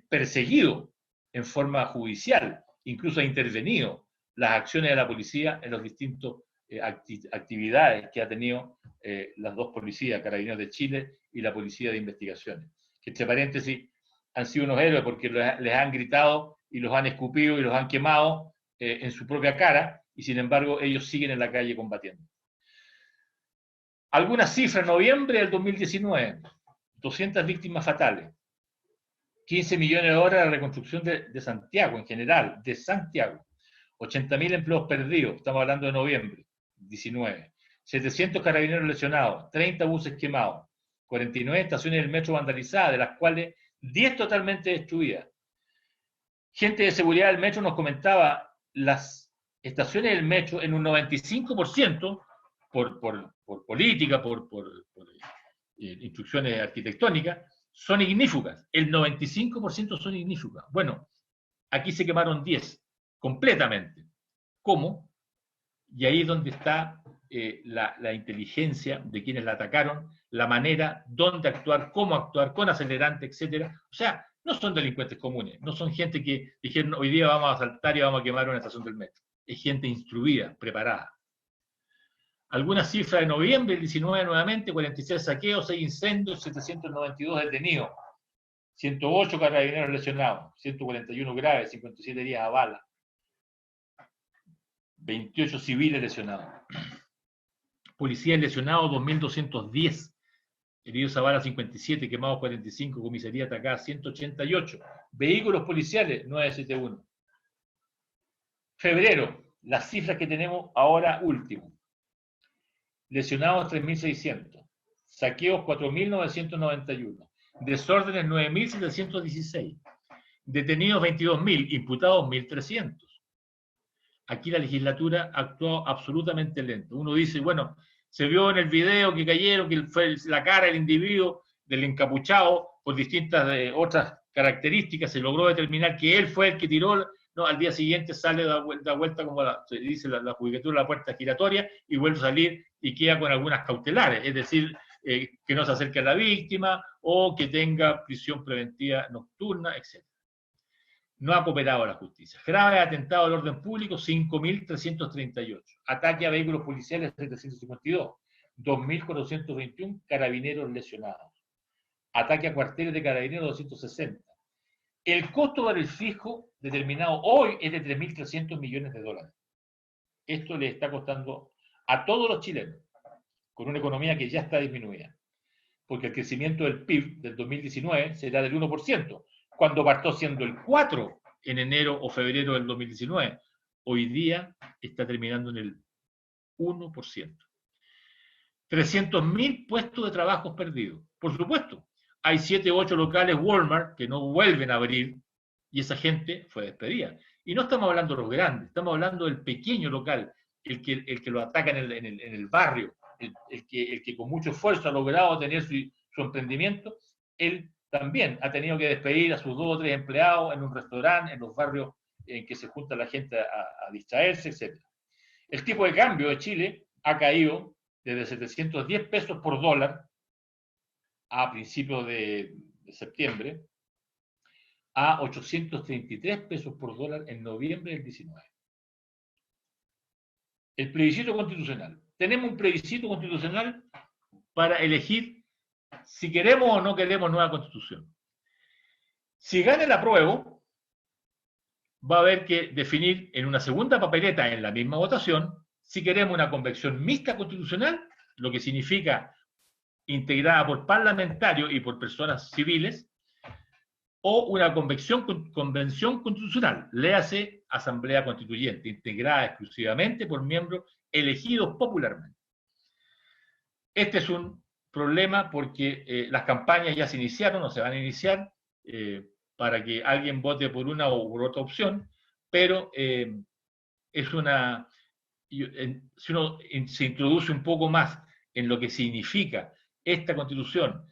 perseguido en forma judicial, incluso ha intervenido las acciones de la policía en los distintos actividades que ha tenido las dos policías, Carabineros de Chile y la Policía de Investigaciones, que entre paréntesis han sido unos héroes porque les han gritado y los han escupido y los han quemado en su propia cara, y sin embargo ellos siguen en la calle combatiendo. Algunas cifras: en noviembre del 2019, 200 víctimas fatales, 15 millones de horas de reconstrucción de Santiago en general, de Santiago, 80.000 empleos perdidos, estamos hablando de noviembre 19, 700 carabineros lesionados, 30 buses quemados, 49 estaciones del metro vandalizadas, de las cuales 10 totalmente destruidas. Gente de seguridad del metro nos comentaba, las estaciones del metro en un 95% por política, por instrucciones arquitectónicas, son ignífugas. El 95% son ignífugas. Bueno, aquí se quemaron 10 completamente. ¿Cómo? Y ahí es donde está la inteligencia de quienes la atacaron, la manera, dónde actuar, cómo actuar, con acelerante, etc. O sea, no son delincuentes comunes, no son gente que dijeron hoy día vamos a asaltar y vamos a quemar una estación del metro. Es gente instruida, preparada. Algunas cifras de noviembre, el 19 nuevamente, 46 saqueos, 6 incendios, 792 detenidos, 108 carabineros lesionados, 141 graves, 57 heridas a bala, 28 civiles lesionados. Policías lesionados, 2.210, heridos a bala 57, quemados 45, comisaría atacada 188, vehículos policiales 971. Febrero, las cifras que tenemos ahora último. Lesionados 3.600, saqueos 4.991, desórdenes 9.716, detenidos 22.000, imputados 1.300. Aquí la legislatura actuó absolutamente lento. Uno dice, bueno, se vio en el video que cayeron, que fue la cara del individuo, del encapuchado, por distintas otras características, se logró determinar que él fue el que tiró, ¿no? Al día siguiente sale da vuelta como se dice la judicatura, la puerta giratoria, y vuelve a salir y queda con algunas cautelares, es decir, que no se acerque a la víctima o que tenga prisión preventiva nocturna, etc. No ha cooperado la justicia. Grave atentado al orden público, 5.338. Ataque a vehículos policiales, 752. 2.421 carabineros lesionados. Ataque a cuarteles de carabineros, 260. El costo para el fijo determinado hoy es de 3.300 millones de dólares. Esto le está costando a todos los chilenos, con una economía que ya está disminuida. Porque el crecimiento del PIB del 2019 será del 1%, cuando partió siendo el 4% en enero o febrero del 2019. Hoy día está terminando en el 1%. 300.000 puestos de trabajo perdidos. Por supuesto, hay 7 u 8 locales Walmart que no vuelven a abrir y esa gente fue despedida. Y no estamos hablando de los grandes, estamos hablando del pequeño local, el que lo ataca en el barrio, el que con mucho esfuerzo ha logrado tener su emprendimiento. Él también ha tenido que despedir a sus 2 o 3 empleados en un restaurante, en los barrios en que se junta la gente a distraerse, etc. El tipo de cambio de Chile ha caído desde 710 pesos por dólar a principios de septiembre a 833 pesos por dólar en noviembre del 19. El plebiscito constitucional. Tenemos un plebiscito constitucional para elegir si queremos o no queremos nueva constitución. Si gana el apruebo, va a haber que definir en una segunda papeleta en la misma votación si queremos una convención mixta constitucional, lo que significa integrada por parlamentarios y por personas civiles, o una convención constitucional, léase Asamblea Constituyente, integrada exclusivamente por miembros elegidos popularmente. Este es un problema porque las campañas ya se iniciaron o se van a iniciar para que alguien vote por una o por otra opción, pero es una... Si uno se introduce un poco más en lo que significa esta constitución,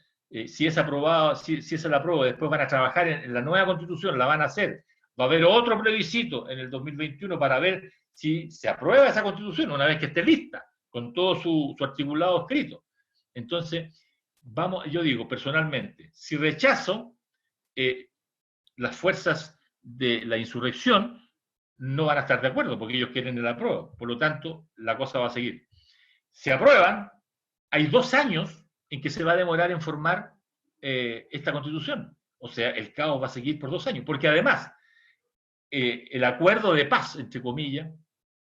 si es aprobada, si es la aprueba, después van a trabajar en la nueva constitución, la van a hacer, va a haber otro plebiscito en el 2021 para ver si se aprueba esa constitución una vez que esté lista, con todo su articulado escrito. Entonces, yo digo personalmente, si rechazo, las fuerzas de la insurrección no van a estar de acuerdo porque ellos quieren el apruebo. Por lo tanto, la cosa va a seguir. Si aprueban, hay 2 años en que se va a demorar en formar esta constitución. O sea, el caos va a seguir por 2 años. Porque además, el acuerdo de paz, entre comillas,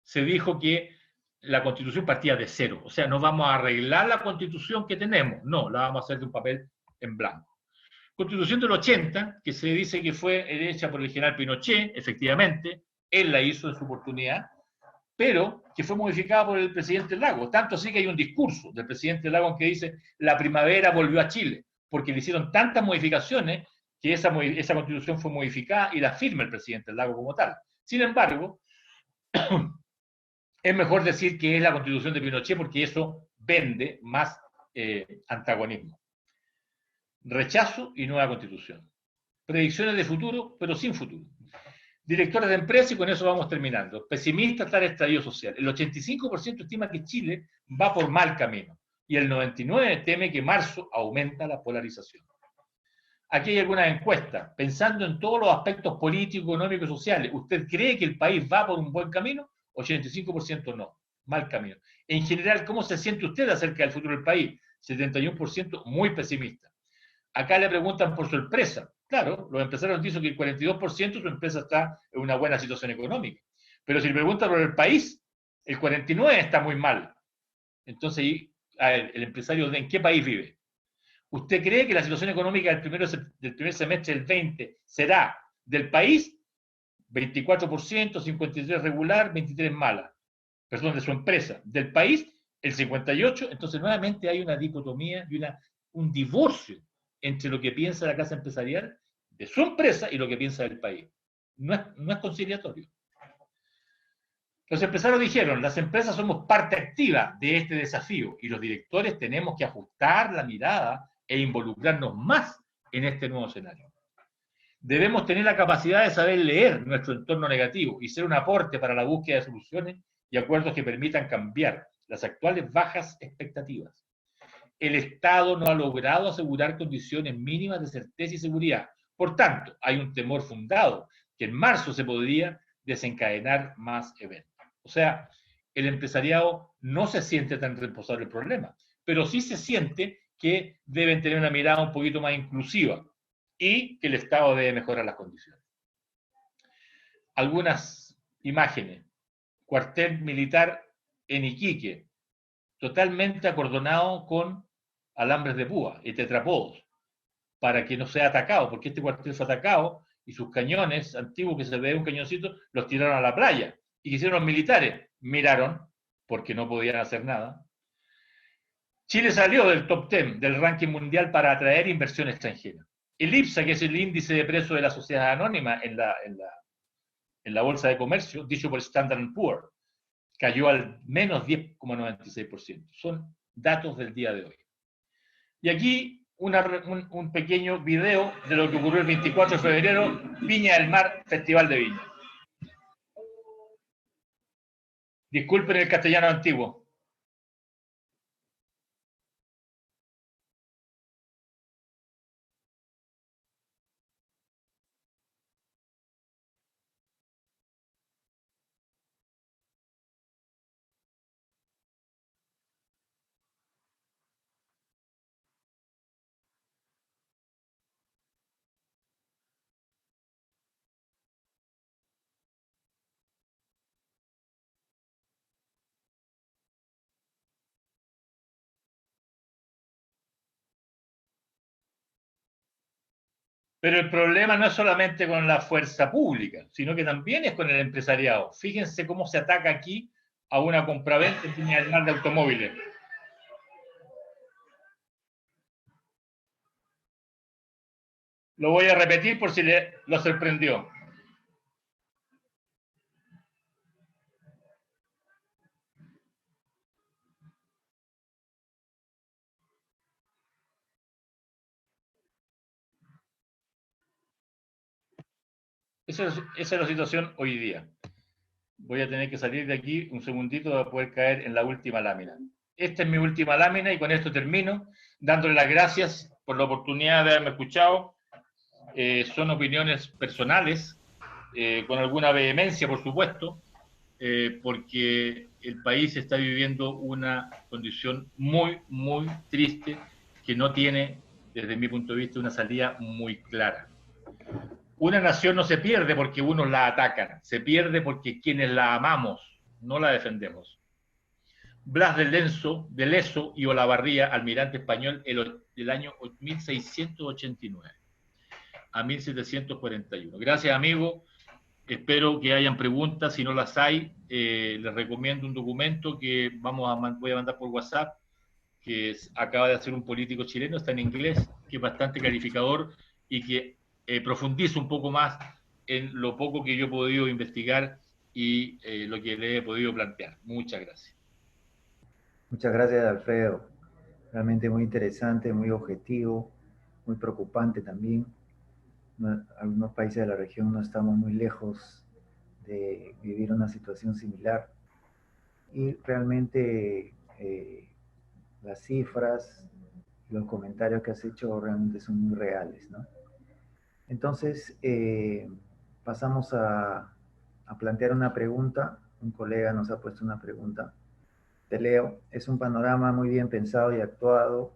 se dijo que la constitución partía de cero. O sea, no vamos a arreglar la constitución que tenemos. No, la vamos a hacer de un papel en blanco. Constitución del 80, que se dice que fue hecha por el general Pinochet, efectivamente, él la hizo en su oportunidad, pero que fue modificada por el presidente Lagos. Tanto así que hay un discurso del presidente Lagos que dice la primavera volvió a Chile, porque le hicieron tantas modificaciones que esa constitución fue modificada y la firma el presidente Lagos como tal. Sin embargo, es mejor decir que es la constitución de Pinochet porque eso vende más antagonismo. Rechazo y nueva constitución. Predicciones de futuro, pero sin futuro. Directores de empresas, y con eso vamos terminando. Pesimista está el estallido social. El 85% estima que Chile va por mal camino y el 99% teme que marzo aumenta la polarización. Aquí hay algunas encuestas. Pensando en todos los aspectos políticos, económicos y sociales, ¿usted cree que el país va por un buen camino? 85% no, mal camino. En general, ¿cómo se siente usted acerca del futuro del país? 71% muy pesimista. Acá le preguntan por su empresa. Claro, los empresarios dicen que el 42% de su empresa está en una buena situación económica. Pero si le preguntan por el país, el 49% está muy mal. Entonces, el empresario, ¿en qué país vive? ¿Usted cree que la situación económica del primer semestre del 20 será del país? 24%, 53% regular, 23% mala. Perdón, de su empresa. Del país, el 58%. Entonces, nuevamente hay una dicotomía y un divorcio entre lo que piensa la clase empresarial de su empresa y lo que piensa del país. No es conciliatorio. Los empresarios dijeron, las empresas somos parte activa de este desafío y los directores tenemos que ajustar la mirada e involucrarnos más en este nuevo escenario. Debemos tener la capacidad de saber leer nuestro entorno negativo y ser un aporte para la búsqueda de soluciones y acuerdos que permitan cambiar las actuales bajas expectativas. El Estado no ha logrado asegurar condiciones mínimas de certeza y seguridad. Por tanto, hay un temor fundado que en marzo se podría desencadenar más eventos. O sea, el empresariado no se siente tan responsable del problema, pero sí se siente que deben tener una mirada un poquito más inclusiva y que el Estado debe mejorar las condiciones. Algunas imágenes. Cuartel militar en Iquique, totalmente acordonado con alambres de púa y tetrapodos, para que no sea atacado, porque este cuartel fue atacado y sus cañones antiguos, que se ve un cañoncito, los tiraron a la playa. ¿Y qué hicieron los militares? Miraron, porque no podían hacer nada. Chile salió del top 10 del ranking mundial para atraer inversión extranjera. El IPSA, que es el índice de precios de la sociedad anónima en la bolsa de comercio, dicho por Standard & Poor's, cayó al menos 10,96%. Son datos del día de hoy. Y aquí un pequeño video de lo que ocurrió el 24 de febrero, Viña del Mar, Festival de Viña. Disculpen el castellano antiguo. Pero el problema no es solamente con la fuerza pública, sino que también es con el empresariado. Fíjense cómo se ataca aquí a una compraventa en Viña del Mar de automóviles. Lo voy a repetir por si lo sorprendió. Esa es la situación hoy día. Voy a tener que salir de aquí un segundito para poder caer en la última lámina. Esta es mi última lámina y con esto termino, dándole las gracias por la oportunidad de haberme escuchado. Son opiniones personales, con alguna vehemencia, por supuesto, porque el país está viviendo una condición muy, muy triste que no tiene, desde mi punto de vista, una salida muy clara. Una nación no se pierde porque unos la atacan, se pierde porque quienes la amamos no la defendemos. Blas de Leso y Olavarría, almirante español del año 1689 a 1741. Gracias, amigo. Espero que hayan preguntas. Si no las hay, les recomiendo un documento que voy a mandar por WhatsApp, que acaba de hacer un político chileno, está en inglés, que es bastante clarificador y que profundiza un poco más en lo poco que yo he podido investigar y lo que le he podido plantear. Muchas gracias. Muchas gracias, Alfredo. Realmente muy interesante, muy objetivo, muy preocupante también. Algunos países de la región no estamos muy lejos de vivir una situación similar. Y realmente las cifras, los comentarios que has hecho realmente son muy reales, ¿no? Entonces, pasamos a plantear una pregunta. Un colega nos ha puesto una pregunta. Te leo. Es un panorama muy bien pensado y actuado.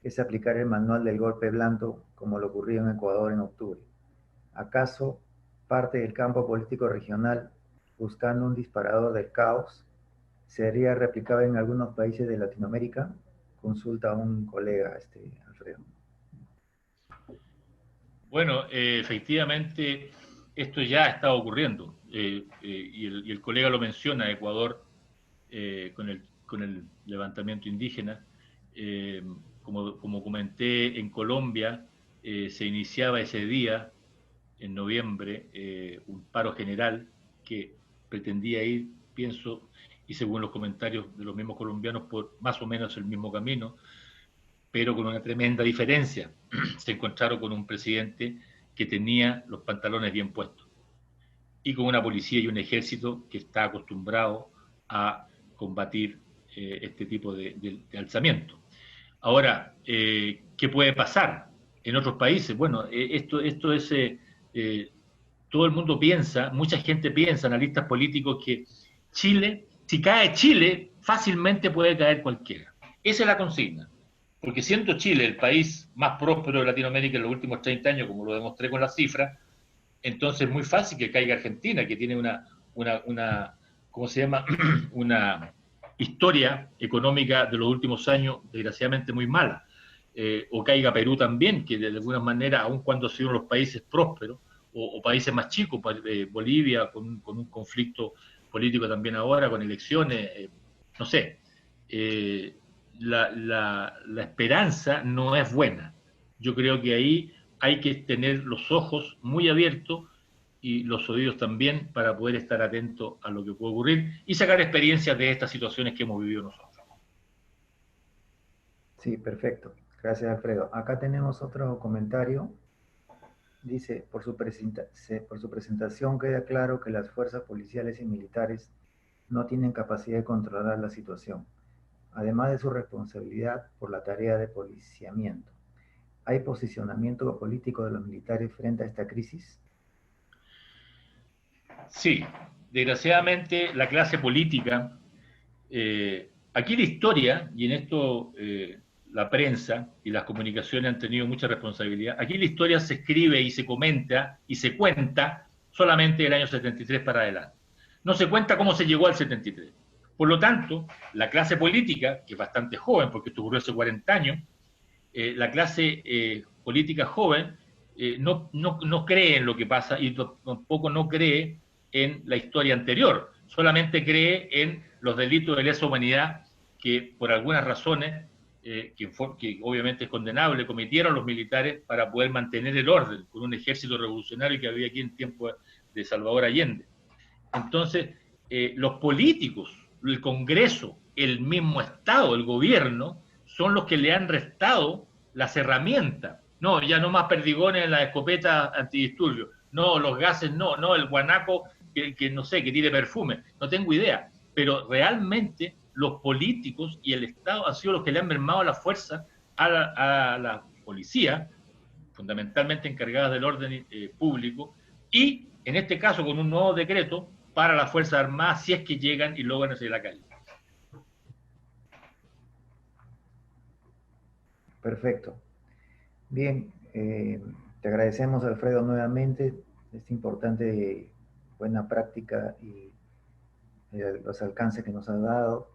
Es aplicar el manual del golpe blando como lo ocurrió en Ecuador en octubre. ¿Acaso parte del campo político regional buscando un disparador del caos sería replicable en algunos países de Latinoamérica? Consulta a un colega, Alfredo. Bueno, efectivamente, esto ya está ocurriendo y el colega lo menciona, Ecuador, con el levantamiento indígena. Como comenté, en Colombia se iniciaba ese día, en noviembre, un paro general que pretendía ir, pienso, y según los comentarios de los mismos colombianos, por más o menos el mismo camino. pero con una tremenda diferencia. Se encontraron con un presidente que tenía los pantalones bien puestos y con una policía y un ejército que está acostumbrado a combatir este tipo de alzamiento. Ahora, ¿qué puede pasar en otros países? Bueno, esto es, todo el mundo piensa, mucha gente piensa, analistas políticos, que Chile, si cae Chile, fácilmente puede caer cualquiera. Esa es la consigna. Porque siendo Chile el país más próspero de Latinoamérica en los últimos 30 años, como lo demostré con las cifras, entonces es muy fácil que caiga Argentina, que tiene una ¿cómo se llama? Una historia económica de los últimos años desgraciadamente muy mala. O caiga Perú también, que de alguna manera, aun cuando han sido los países prósperos, o países más chicos, Bolivia con un conflicto político también ahora, con elecciones, no sé. La esperanza no es buena. Yo creo que ahí hay que tener los ojos muy abiertos y los oídos también para poder estar atento a lo que puede ocurrir y sacar experiencias de estas situaciones que hemos vivido nosotros. Sí, perfecto. Gracias, Alfredo. Acá tenemos otro comentario. Dice, por su presentación queda claro que las fuerzas policiales y militares no tienen capacidad de controlar la situación, además de su responsabilidad por la tarea de policiamiento. ¿Hay posicionamiento político de los militares frente a esta crisis? Sí, desgraciadamente la clase política, aquí la historia, y en esto la prensa y las comunicaciones han tenido mucha responsabilidad, aquí la historia se escribe y se comenta y se cuenta solamente del año 73 para adelante. No se cuenta cómo se llegó al 73. Por lo tanto, la clase política, que es bastante joven, porque esto ocurrió hace 40 años, la clase política joven no cree en lo que pasa y tampoco no cree en la historia anterior, solamente cree en los delitos de lesa humanidad que por algunas razones, que obviamente es condenable, cometieron los militares para poder mantener el orden con un ejército revolucionario que había aquí en tiempo de Salvador Allende. Entonces, los políticos, el Congreso, el mismo Estado, el gobierno, son los que le han restado las herramientas. No, ya no más perdigones en la escopeta antidisturbios. No, los gases no, el guanaco que no sé, que tiene perfume. No tengo idea. Pero realmente los políticos y el Estado han sido los que le han mermado la fuerza a la policía, fundamentalmente encargadas del orden público, y en este caso con un nuevo decreto para las Fuerzas Armadas si es que llegan y logran salir a la calle. Perfecto. Bien, te agradecemos, Alfredo, nuevamente esta importante buena práctica y los alcances que nos has dado.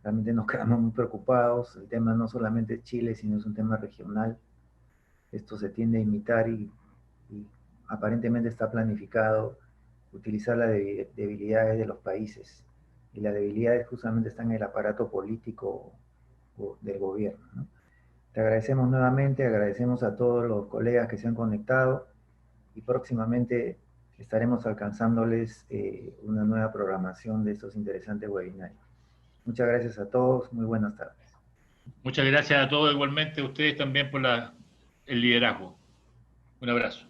Realmente nos quedamos muy preocupados. El tema no solamente es Chile, sino es un tema regional. Esto se tiende a imitar y aparentemente está planificado utilizar las debilidades de los países. Y las debilidades justamente están en el aparato político del gobierno, ¿no? Te agradecemos nuevamente, agradecemos a todos los colegas que se han conectado y próximamente estaremos alcanzándoles una nueva programación de estos interesantes webinarios. Muchas gracias a todos, muy buenas tardes. Muchas gracias a todos igualmente, a ustedes también por el liderazgo. Un abrazo.